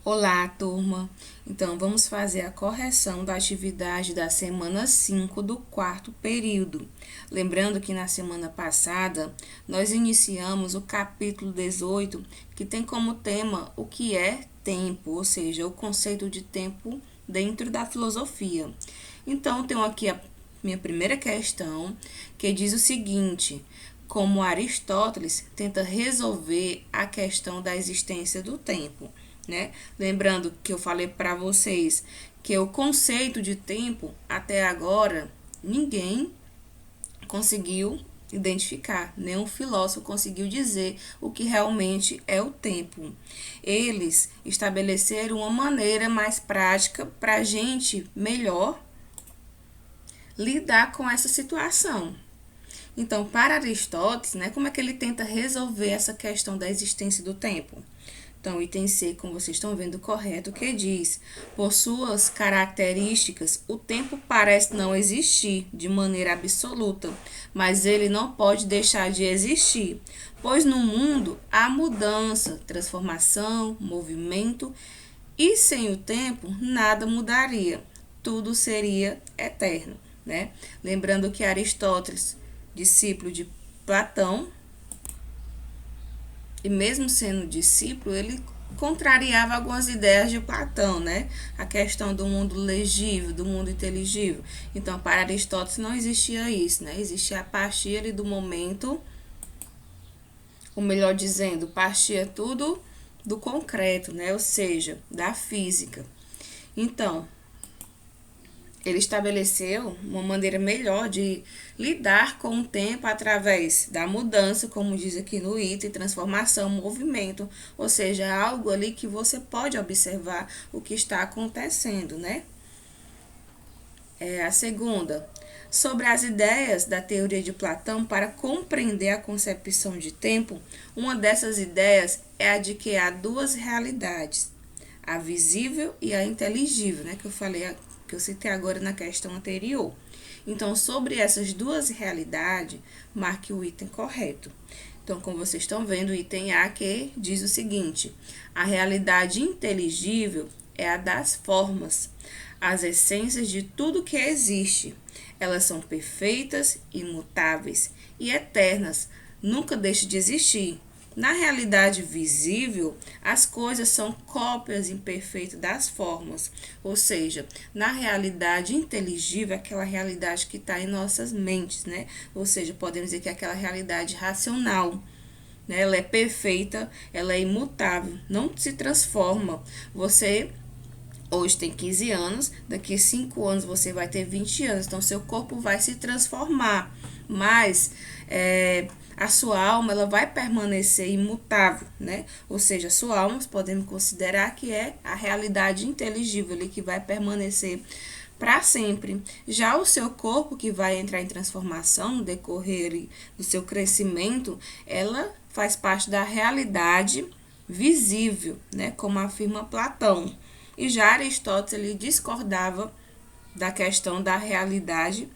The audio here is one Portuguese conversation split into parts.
Olá, turma! Então, vamos fazer a correção da atividade da semana 5 do quarto período. Lembrando que na semana passada nós iniciamos o capítulo 18, que tem como tema o que é tempo, ou seja, o conceito de tempo dentro da filosofia. Então, tenho aqui a minha primeira questão, que diz o seguinte: como Aristóteles tenta resolver a questão da existência do tempo, né? Lembrando que eu falei para vocês que o conceito de tempo até agora ninguém conseguiu identificar, nenhum filósofo conseguiu dizer o que realmente é o tempo. Eles estabeleceram uma maneira mais prática para a gente melhor lidar com essa situação. Então, para Aristóteles, né, como é que ele tenta resolver essa questão da existência do tempo? Então, o item C, como vocês estão vendo, correto, que diz: por suas características, o tempo parece não existir de maneira absoluta, mas ele não pode deixar de existir, pois no mundo há mudança, transformação, movimento, e sem o tempo nada mudaria, tudo seria eterno, né? Lembrando que Aristóteles, discípulo de Platão, e mesmo sendo discípulo, ele contrariava algumas ideias de Platão, né? A questão do mundo legível, do mundo inteligível. Então, para Aristóteles não existia isso, né? Existia a partir ali do momento, ou melhor dizendo, partia tudo do concreto, né? Ou seja, da física. Então, ele estabeleceu uma maneira melhor de lidar com o tempo através da mudança, como diz aqui no item, transformação, movimento, ou seja, algo ali que você pode observar o que está acontecendo, né? A segunda, sobre as ideias da teoria de Platão para compreender a concepção de tempo, uma dessas ideias é a de que há duas realidades, a visível e a inteligível, né, que eu citei agora na questão anterior. Então, sobre essas duas realidades, marque o item correto. Então, como vocês estão vendo, o item A que diz o seguinte: a realidade inteligível é a das formas, as essências de tudo que existe. Elas são perfeitas, imutáveis e eternas, nunca deixam de existir. Na realidade visível, as coisas são cópias imperfeitas das formas, ou seja, na realidade inteligível, aquela realidade que está em nossas mentes, né? Ou seja, podemos dizer que é aquela realidade racional, né? Ela é perfeita, ela é imutável, não se transforma. Você hoje tem 15 anos, daqui a 5 anos você vai ter 20 anos, então seu corpo vai se transformar, mas a sua alma ela vai permanecer imutável, né? Ou seja, a sua alma podemos considerar que é a realidade inteligível ali, que vai permanecer para sempre. Já o seu corpo, que vai entrar em transformação no decorrer do seu crescimento, ela faz parte da realidade visível, né? Como afirma Platão. E já Aristóteles ele discordava da questão da realidade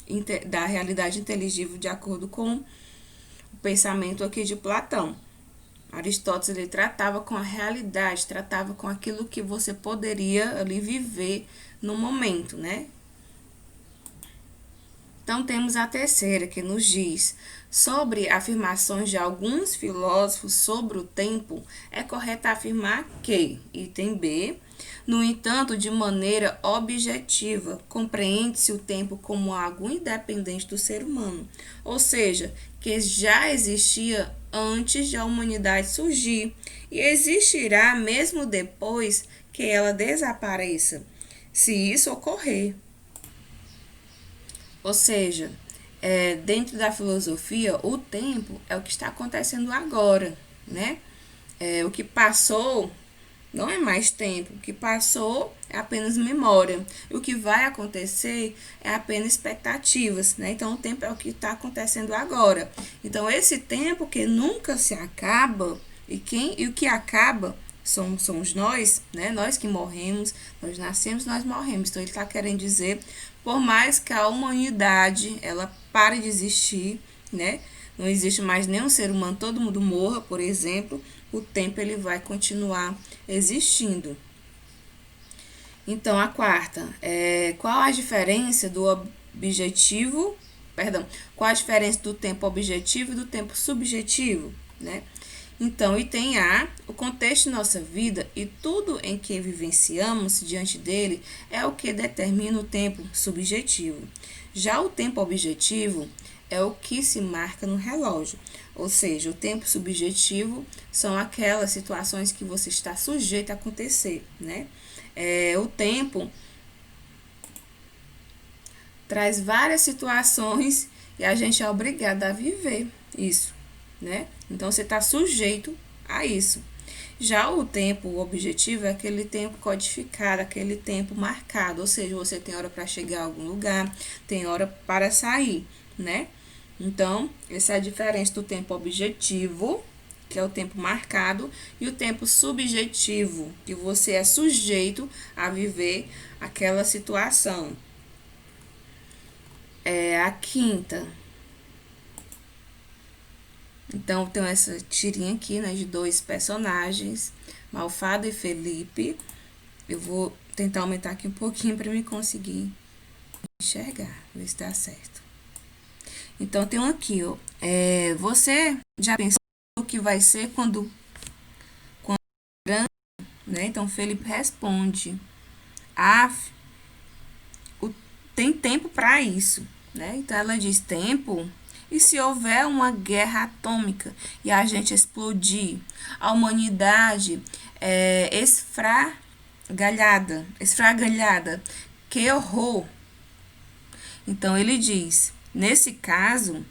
inteligível de acordo com o pensamento aqui de Platão. Aristóteles ele tratava com a realidade, tratava com aquilo que você poderia ali viver no momento, né? Então temos a terceira que nos diz: sobre afirmações de alguns filósofos sobre o tempo, é correto afirmar que, item B, no entanto, de maneira objetiva, compreende-se o tempo como algo independente do ser humano, ou seja, que já existia antes de a humanidade surgir e existirá mesmo depois que ela desapareça, se isso ocorrer. Ou seja, dentro da filosofia, o tempo é o que está acontecendo agora, né? O que passou não é mais tempo, o que passou é apenas memória. E o que vai acontecer é apenas expectativas, né? Então, o tempo é o que está acontecendo agora. Então, esse tempo que nunca se acaba, e o que acaba somos nós, né? Nós que morremos, nós nascemos, nós morremos. Então, ele está querendo dizer, por mais que a humanidade, ela pare de existir, né? Não existe mais nenhum ser humano, todo mundo morra, por exemplo, o tempo ele vai continuar existindo. Então, a quarta, qual a diferença do objetivo, perdão, qual a diferença do tempo objetivo e do tempo subjetivo, né? Então, item A, o contexto de nossa vida e tudo em que vivenciamos diante dele é o que determina o tempo subjetivo. Já o tempo objetivo é o que se marca no relógio, ou seja, o tempo subjetivo são aquelas situações que você está sujeito a acontecer, né? O tempo traz várias situações e a gente é obrigado a viver isso, né? Então, você está sujeito a isso. Já o tempo objetivo é aquele tempo codificado, aquele tempo marcado, ou seja, você tem hora para chegar a algum lugar, tem hora para sair, né? Então, essa é a diferença do tempo objetivo, que é o tempo marcado, e o tempo subjetivo, que você é sujeito a viver aquela situação. A quinta. Então, tem essa tirinha aqui, né, de dois personagens, Malfada e Felipe. Eu vou tentar aumentar aqui um pouquinho para me conseguir enxergar, ver se dá certo. Então, tem um aqui, ó. Você já pensou o que vai ser quando né? Então, Felipe responde: tem tempo para isso, né? Então, ela diz: tempo? E se houver uma guerra atômica e a gente explodir, a humanidade esfragalhada, que horror! Então, ele diz: nesse caso,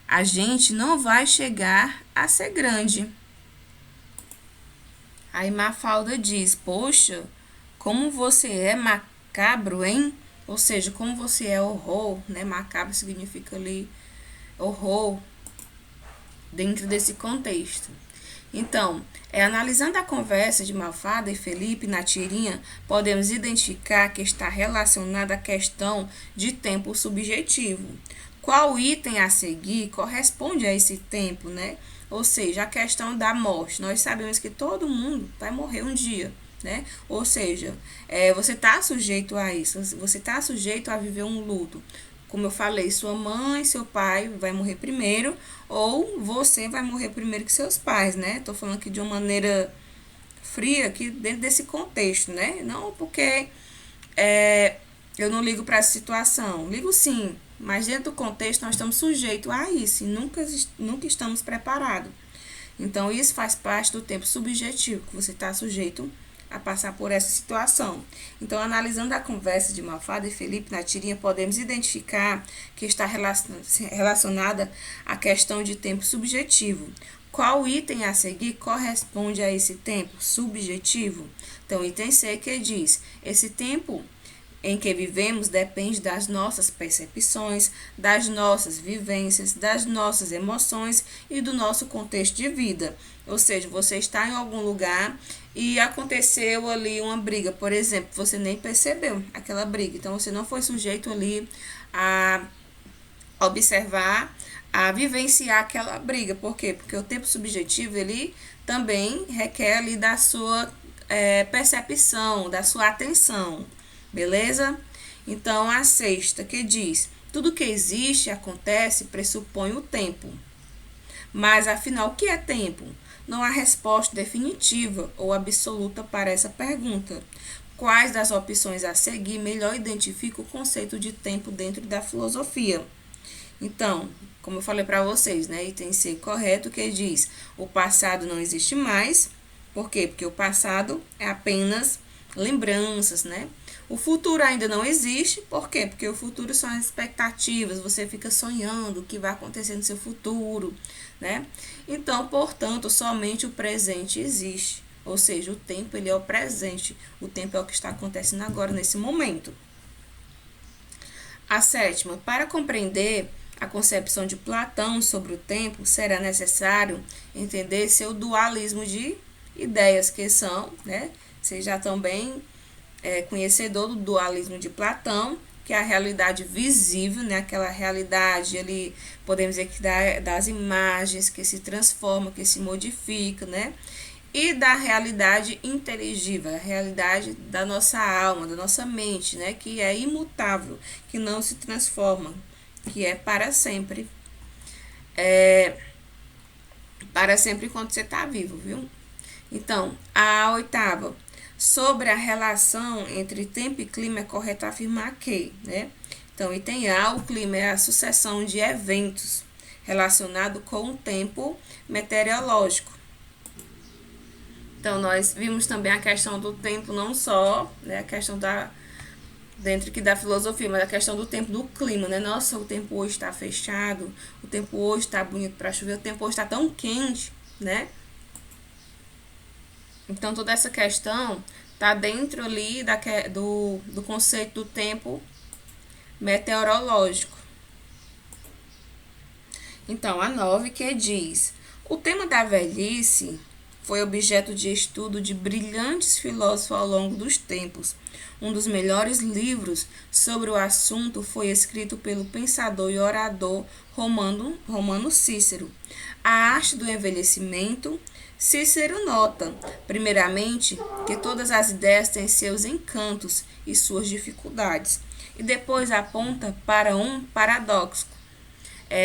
a gente não vai chegar a ser grande. Aí Mafalda diz: poxa, como você é macabro, hein? Ou seja, como você é horror, né? Macabro significa ali horror dentro desse contexto. Então, analisando a conversa de Malfada e Felipe na tirinha, podemos identificar que está relacionada à questão de tempo subjetivo. Qual item a seguir corresponde a esse tempo, né? Ou seja, a questão da morte. Nós sabemos que todo mundo vai morrer um dia, né? Ou seja, você está sujeito a isso, você está sujeito a viver um luto. Como eu falei, sua mãe, seu pai vai morrer primeiro, ou você vai morrer primeiro que seus pais, né? Tô falando aqui de uma maneira fria, aqui dentro desse contexto, né? Não porque eu não ligo para essa situação. Ligo sim, mas dentro do contexto nós estamos sujeitos a isso e nunca estamos preparados. Então, isso faz parte do tempo subjetivo, que você está sujeito a passar por essa situação. Então, analisando a conversa de Malfada e Felipe na tirinha, podemos identificar que está relacionada à questão de tempo subjetivo. Qual item a seguir corresponde a esse tempo subjetivo? Então, item C que diz: esse tempo em que vivemos depende das nossas percepções, das nossas vivências, das nossas emoções e do nosso contexto de vida. Ou seja, você está em algum lugar e aconteceu ali uma briga, por exemplo, você nem percebeu aquela briga, então você não foi sujeito ali a observar, a vivenciar aquela briga. Por quê? Porque o tempo subjetivo ele também requer ali da sua percepção, da sua atenção. Beleza? Então, a sexta que diz: tudo que existe, acontece, pressupõe o tempo. Mas, afinal, o que é tempo? Não há resposta definitiva ou absoluta para essa pergunta. Quais das opções a seguir melhor identificam o conceito de tempo dentro da filosofia? Então, como eu falei para vocês, né? Item C correto que diz: o passado não existe mais. Por quê? Porque o passado é apenas lembranças, né? O futuro ainda não existe, por quê? Porque o futuro são as expectativas, você fica sonhando o que vai acontecer no seu futuro, né? Então, portanto, somente o presente existe, ou seja, o tempo ele é o presente, o tempo é o que está acontecendo agora, nesse momento. A sétima, para compreender a concepção de Platão sobre o tempo, será necessário entender seu dualismo de ideias, que são, né? Vocês já estão bem conhecedor do dualismo de Platão, que é a realidade visível, né? Aquela realidade ali, podemos dizer que das imagens que se transformam, que se modificam, né? e da realidade inteligível, a realidade da nossa alma, da nossa mente, né, que é imutável, que não se transforma, que é para sempre. Para sempre enquanto você está vivo, viu? Então, a oitava, sobre a relação entre tempo e clima, é correto afirmar que, né? Então, item A, o clima é a sucessão de eventos relacionados com o tempo meteorológico. Então, nós vimos também a questão do tempo, não só, né, a questão dentro aqui da filosofia, mas a questão do tempo do clima, né? Nossa, o tempo hoje está fechado, o tempo hoje está bonito para chover, o tempo hoje está tão quente, né? Então, toda essa questão está dentro ali do conceito do tempo meteorológico. Então, a 9 que diz: o tema da velhice foi objeto de estudo de brilhantes filósofos ao longo dos tempos. Um dos melhores livros sobre o assunto foi escrito pelo pensador e orador romano Cícero. A arte do envelhecimento. Cícero nota, primeiramente, que todas as ideias têm seus encantos e suas dificuldades, e depois aponta para um paradoxo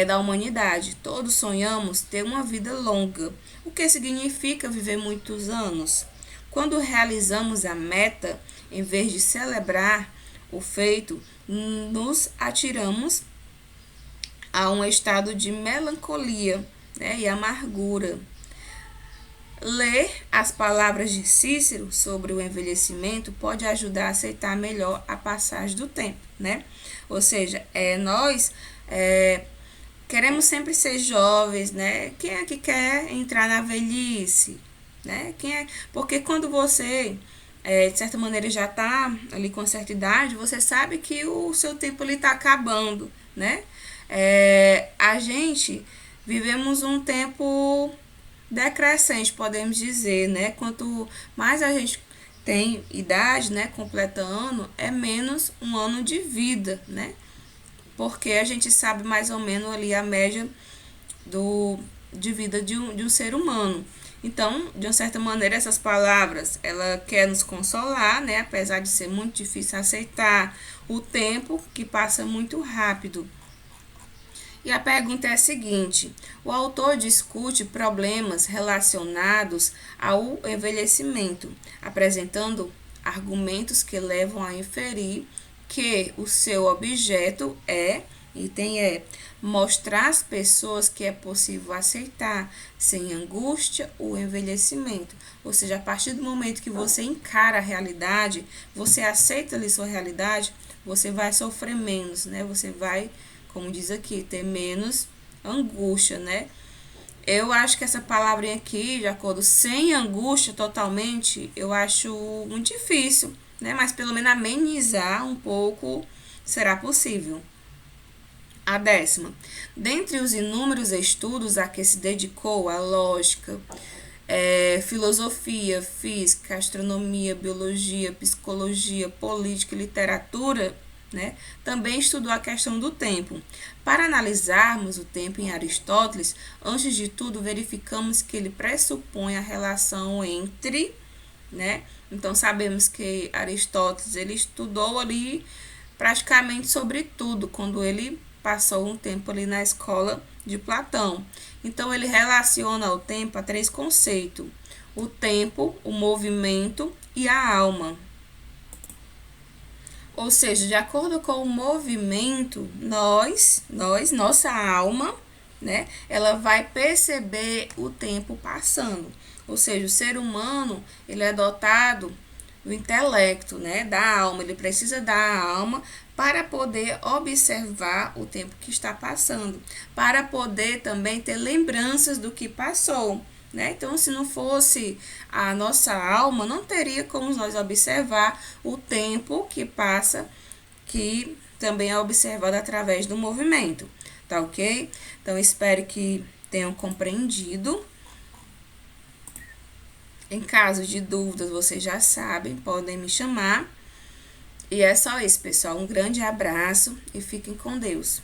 da humanidade. Todos sonhamos ter uma vida longa. O que significa viver muitos anos? Quando realizamos a meta, em vez de celebrar o feito, nos atiramos a um estado de melancolia, né, e amargura. Ler as palavras de Cícero sobre o envelhecimento pode ajudar a aceitar melhor a passagem do tempo, né? Ou seja, nós queremos sempre ser jovens, né? Quem é que quer entrar na velhice, né? Porque quando você, de certa maneira, já está ali com certa idade, você sabe que o seu tempo está acabando, né? A gente vivemos um tempo decrescente, podemos dizer, né? Quanto mais a gente tem idade, né, completa ano, é menos um ano de vida, né? Porque a gente sabe mais ou menos ali a média de vida de um ser humano. Então, de uma certa maneira, essas palavras, ela quer nos consolar, né? Apesar de ser muito difícil aceitar o tempo que passa muito rápido. E a pergunta é a seguinte: o autor discute problemas relacionados ao envelhecimento, apresentando argumentos que levam a inferir que o seu objeto mostrar às pessoas que é possível aceitar sem angústia o envelhecimento. Ou seja, a partir do momento que você encara a realidade, você aceita ali sua realidade, você vai sofrer menos, né? Você vai, como diz aqui, ter menos angústia, né? Eu acho que essa palavrinha aqui, de acordo, sem angústia totalmente, eu acho muito difícil, né? Mas pelo menos amenizar um pouco será possível. A 10ª. Dentre os inúmeros estudos a que se dedicou a lógica, filosofia, física, astronomia, biologia, psicologia, política e literatura, né, também estudou a questão do tempo. Para analisarmos o tempo em Aristóteles, antes de tudo verificamos que ele pressupõe a relação entre, né? Então sabemos que Aristóteles ele estudou ali praticamente sobre tudo quando ele passou um tempo ali na escola de Platão. Então ele relaciona o tempo a 3 conceitos: o tempo, o movimento e a alma. Ou seja, de acordo com o movimento, nossa alma, né, ela vai perceber o tempo passando. Ou seja, o ser humano, ele é dotado do intelecto, né, da alma, ele precisa da alma para poder observar o tempo que está passando, para poder também ter lembranças do que passou. Né? Então, se não fosse a nossa alma, não teria como nós observar o tempo que passa, que também é observado através do movimento, tá ok? Então, espero que tenham compreendido. Em caso de dúvidas, vocês já sabem, podem me chamar. E é só isso, pessoal. Um grande abraço e fiquem com Deus.